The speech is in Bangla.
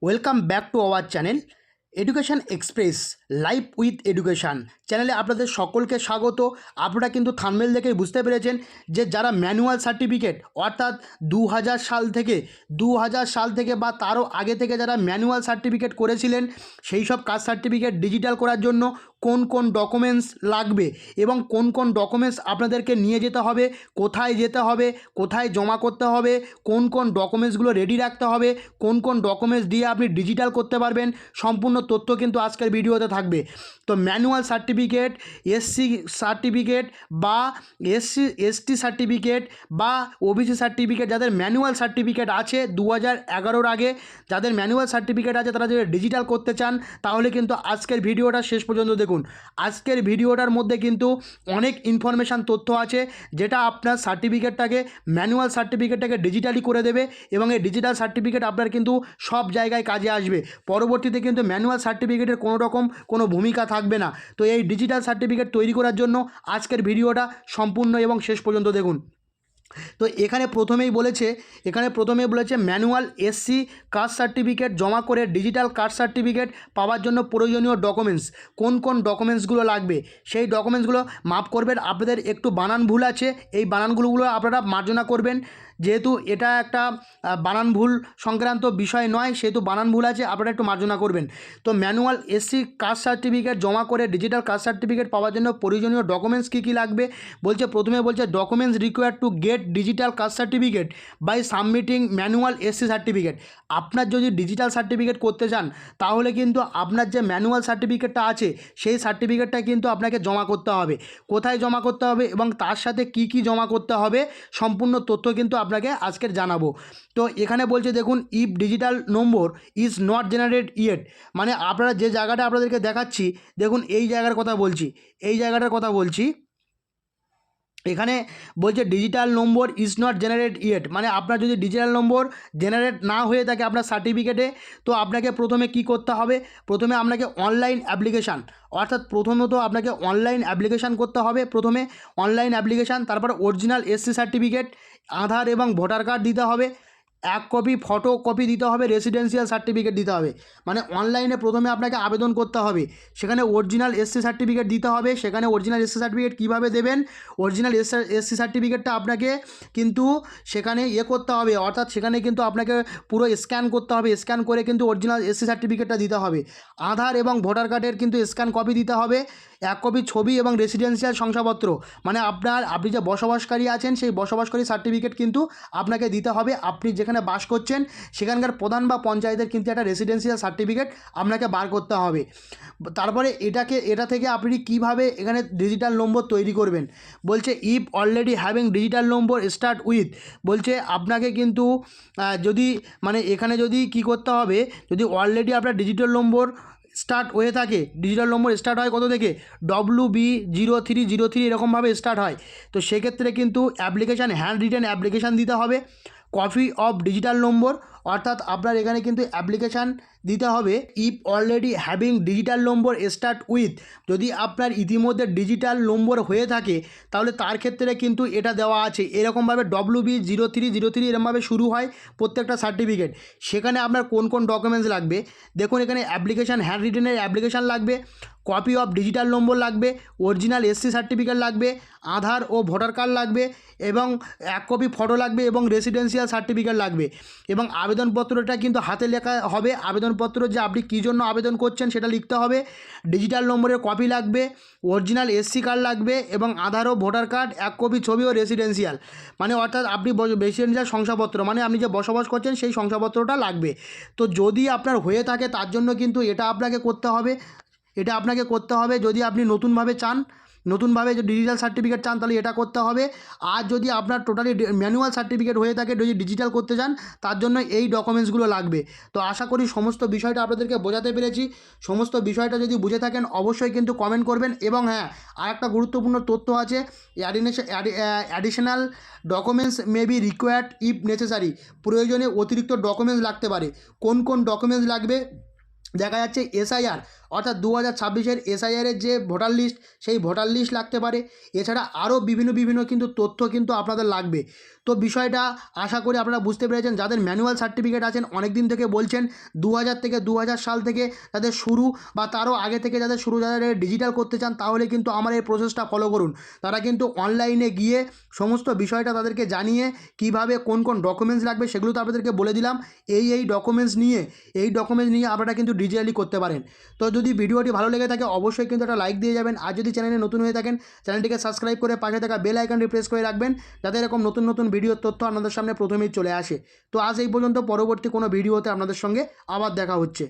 Welcome back to our channel education express live with education চ্যানেলে আপনাদের সকলকে স্বাগত। আপনারা কিন্তু থাম্বনেল দেখেই বুঝতে পেরেছেন যে যারা ম্যানুয়াল সার্টিফিকেট অর্থাৎ 2000 সাল থেকে বা তারও আগে থেকে যারা ম্যানুয়াল সার্টিফিকেট করেছিলেন সেই সব কাস্ট সার্টিফিকেট ডিজিটাল করার জন্য কোন কোন ডকুমেন্টস লাগবে এবং কোন কোন ডকুমেন্টস আপনাদেরকে নিয়ে যেতে হবে, কোথায় যেতে হবে, কোথায় জমা করতে হবে, কোন কোন ডকুমেন্টসগুলো রেডি রাখতে হবে, কোন কোন ডকুমেন্টস দিয়ে আপনি ডিজিটাল করতে পারবেন, সম্পূর্ণ তথ্য কিন্তু আজকের ভিডিওতে থাকবে। তো ম্যানুয়াল সার্টিফিকেট, এসসি সার্টিফিকেট বা এসটি সার্টিফিকেট বা ওবিসি সার্টিফিকেট, যাদের ম্যানুয়াল সার্টিফিকেট আছে 2011-র আগে, যাদের ম্যানুয়াল সার্টিফিকেট আছে তারা যদি ডিজিটাল করতে চান তাহলে কিন্তু আজকের ভিডিওটা শেষ পর্যন্ত দেখুন। আজকের ভিডিওটার মধ্যে কিন্তু অনেক ইনফরমেশান তথ্য আছে যেটা আপনার সার্টিফিকেটটাকে ম্যানুয়াল সার্টিফিকেটটাকে ডিজিটালি করে দেবে এবং এই ডিজিটাল সার্টিফিকেট আপনার কিন্তু সব জায়গায় কাজে আসবে। পরবর্তীতে কিন্তু ম্যানুয়াল সার্টিফিকেটের কোনো রকম কোনো ভূমিকা থাকবে না। তো এই ডিজিটাল সার্টিফিকেট তৈরি করার জন্য আজকের ভিডিওটা সম্পূর্ণ এবং শেষ পর্যন্ত দেখুন। তো এখানে প্রথমেই বলেছে ম্যানুয়াল এসসি কাস্ট সার্টিফিকেট জমা করে ডিজিটাল কাস্ট সার্টিফিকেট পাওয়ার জন্য প্রয়োজনীয় ডকুমেন্টস, কোন কোন ডকুমেন্টসগুলো লাগবে সেই ডকুমেন্টসগুলো মাফ করবেন আপনাদের একটু বানান ভুল আছে, এই বানানগুলো আপনারা মার্জনা করবেন। যেহেতু এটা একটা বানান ভুল সংক্রান্ত বিষয় নয় সেহেতু বানান ভুল আছে, আপনারা একটু মার্জনা করবেন। তো ম্যানুয়াল এসসি কাস্ট সার্টিফিকেট জমা করে ডিজিটাল কাস্ট সার্টিফিকেট পাওয়ার জন্য প্রয়োজনীয় ডকুমেন্টস কী কী লাগবে প্রথমে বলছে documents required to get digital caste certificate by submitting manual SC certificate. আপনার যদি ডিজিটাল সার্টিফিকেট করতে চান তাহলে কিন্তু আপনার যে ম্যানুয়াল সার্টিফিকেটটা আছে সেই সার্টিফিকেটটা কিন্তু আপনাকে জমা করতে হবে। কোথায় জমা করতে হবে এবং তার সাথে কি কি জমা করতে হবে সম্পূর্ণ তথ্য কিন্তু আপনাকে আজকের জানাবো। তো এখানে বলছে দেখুন, if digital number is not generate yet, মানে আপনারা যে জায়গাটা আপনাদেরকে দেখাচ্ছি দেখুন এই জায়গাটার কথা বলছি। এখানে বলছে digital number is not generate yet, মানে আপনার যদি ডিজিটাল নম্বর জেনারেট না হয়ে থাকে আপনার সার্টিফিকেটে তো আপনাকে প্রথমে কি করতে হবে, প্রথমে আপনাকে অনলাইন অ্যাপ্লিকেশান, অর্থাৎ প্রথমত আপনাকে অনলাইন অ্যাপ্লিকেশান করতে হবে। প্রথমে অনলাইন অ্যাপ্লিকেশান, তারপর অরিজিনাল এসসি সার্টিফিকেট, আধার এবং ভোটার কার্ড দিতে হবে, এক কপি ফটো কপি দিতে হবে, রেসিডেন্সিয়াল সার্টিফিকেট দিতে হবে। মানে অনলাইনে প্রথমে আপনাকে আবেদন করতে হবে, সেখানে অরিজিনাল এসসি সার্টিফিকেট দিতে হবে। সেখানে অরিজিনাল এসসি সার্টিফিকেট কীভাবে দেবেন, অরিজিনাল এসসি সার্টিফিকেটটা আপনাকে কিন্তু সেখানে করতে হবে, অর্থাৎ সেখানে কিন্তু আপনাকে পুরো স্ক্যান করতে হবে, স্ক্যান করে কিন্তু অরিজিনাল এসসি সার্টিফিকেটটা দিতে হবে। আধার এবং ভোটার কার্ডের কিন্তু স্ক্যান কপি দিতে হবে, এক কপি ছবি এবং রেসিডেন্সিয়াল শংসাপত্র, মানে আপনি যে বসবাসকারী আছেন সেই বসবাসকারী সার্টিফিকেট কিন্তু আপনাকে দিতে হবে। আপনি যেখানে বাস করছেন সেখানকার প্রধান বা পঞ্চায়েতের কিন্তু একটা রেসিডেন্সিয়াল সার্টিফিকেট আপনাকে বার করতে হবে। তারপরে এটা থেকে আপনি কিভাবে এখানে ডিজিটাল নম্বর তৈরি করবেন বলছে, if already having digital number start with, বলছে আপনাকে কিন্তু এখানে যদি কি করতে হবে, যদি অলরেডি আপনার ডিজিটাল নম্বর স্টার্ট হয়ে থাকে, ডিজিটাল নম্বর স্টার্ট হয় কত থেকে, WB0303 এরকমভাবে স্টার্ট হয়, তো সেক্ষেত্রে কিন্তু অ্যাপ্লিকেশান হ্যান্ড রিটেন অ্যাপ্লিকেশান দিতে হবে, কপি অফ ডিজিটাল নম্বর, অর্থাৎ আপনার এখানে কিন্তু অ্যাপ্লিকেশান দিতে হবে। If already having digital number start with, যদি আপনার ইতিমধ্যে ডিজিটাল নম্বর হয়ে থাকে তাহলে তার ক্ষেত্রে কিন্তু এটা দেওয়া আছে এরকমভাবে WB0303 এরকমভাবে শুরু হয় প্রত্যেকটা সার্টিফিকেট। সেখানে আপনার কোন কোন ডকুমেন্টস লাগবে দেখুন, এখানে অ্যাপ্লিকেশান হ্যান্ড রিটেনের অ্যাপ্লিকেশান লাগবে, কপি অফ ডিজিটাল নম্বর লাগবে, অরিজিনাল এসসি সার্টিফিকেট লাগবে, আধার ও ভোটার কার্ড লাগবে এবং এক কপি ফটো লাগবে এবং রেসিডেন্সিয়াল সার্টিফিকেট লাগবে। এবং আবেদনপত্রটা কিন্তু হাতে লেখা হবে, আবেদনপত্র যে আপনি কী জন্য আবেদন করছেন সেটা লিখতে হবে, ডিজিটাল নম্বরের কপি লাগবে, অরিজিনাল এসসি কার্ড লাগবে এবং আধার ও ভোটার কার্ড, এক কপি ছবি ও রেসিডেন্সিয়াল, মানে অর্থাৎ আপনি রেসিডেন্সিয়াল শংসাপত্র, মানে আপনি যে বসবাস করছেন সেই শংসাপত্রটা লাগবে। তো যদি আপনার হয়ে থাকে তার জন্য কিন্তু এটা আপনাকে করতে হবে। যদি আপনি নতুনভাবে যদি ডিজিটাল সার্টিফিকেট চান তাহলে এটা করতে হবে। আর যদি আপনার টোটালি ম্যানুয়াল সার্টিফিকেট হয়ে থাকে, যদি ডিজিটাল করতে চান তার জন্য এই ডকুমেন্টসগুলো লাগবে। তো আশা করি সমস্ত বিষয়টা আপনাদেরকে বোঝাতে পেরেছি। সমস্ত বিষয়টা যদি বুঝে থাকেন অবশ্যই কিন্তু কমেন্ট করবেন। এবং হ্যাঁ, আর একটা গুরুত্বপূর্ণ তথ্য আছে, additional documents may be required if necessary, প্রয়োজনে অতিরিক্ত ডকুমেন্টস লাগতে পারে। কোন কোন ডকুমেন্টস লাগবে দেখা যাচ্ছে এসআইআর অর্থাৎ 2026-এর এসআইআরের যে ভোটার লিস্ট, সেই ভোটার লিস্ট লাগতে পারে। এছাড়া আরও বিভিন্ন কিন্তু তথ্য কিন্তু আপনাদের লাগবে। তো বিষয়টা আশা করি আপনারা বুঝতে পেরেছেন। যাদের ম্যানুয়াল সার্টিফিকেট আছেন, অনেক দিন থেকে বলছেন 2000 থেকে 2000 সাল থেকে যাদের শুরু বা তারও আগে থেকে যাদের শুরু, যারা ডিজিটাল করতে চান, তাহলে কিন্তু আমার এই প্রসেসটা ফলো করুন। তারা কিন্তু অনলাইনে গিয়ে সমস্ত বিষয়টা তাদেরকে জানিয়ে কীভাবে কোন ডকুমেন্টস লাগবে সেগুলো তো আপনাদেরকে বলে দিলাম। এই ডকুমেন্টস নিয়ে আপনারা কিন্তু ডিজিটালি করতে পারেন। তো যদি ভিডিওটি ভালো লেগে থাকে অবশ্যই কিন্তু একটা লাইক দিয়ে যাবেন। আর যদি চ্যানেলে নতুন হয়ে থাকেন, চ্যানেলটিকে সাবস্ক্রাইব করে পাশে থাকা বেল আইকনটি প্রেস করে রাখবেন, যাতে এরকম নতুন ভিডিওর তথ্য আপনাদের সামনে প্রথমেই চলে আসে। তো আজ এই পর্যন্ত, পরবর্তী কোনো ভিডিওতে আপনাদের সঙ্গে আবার দেখা হচ্ছে।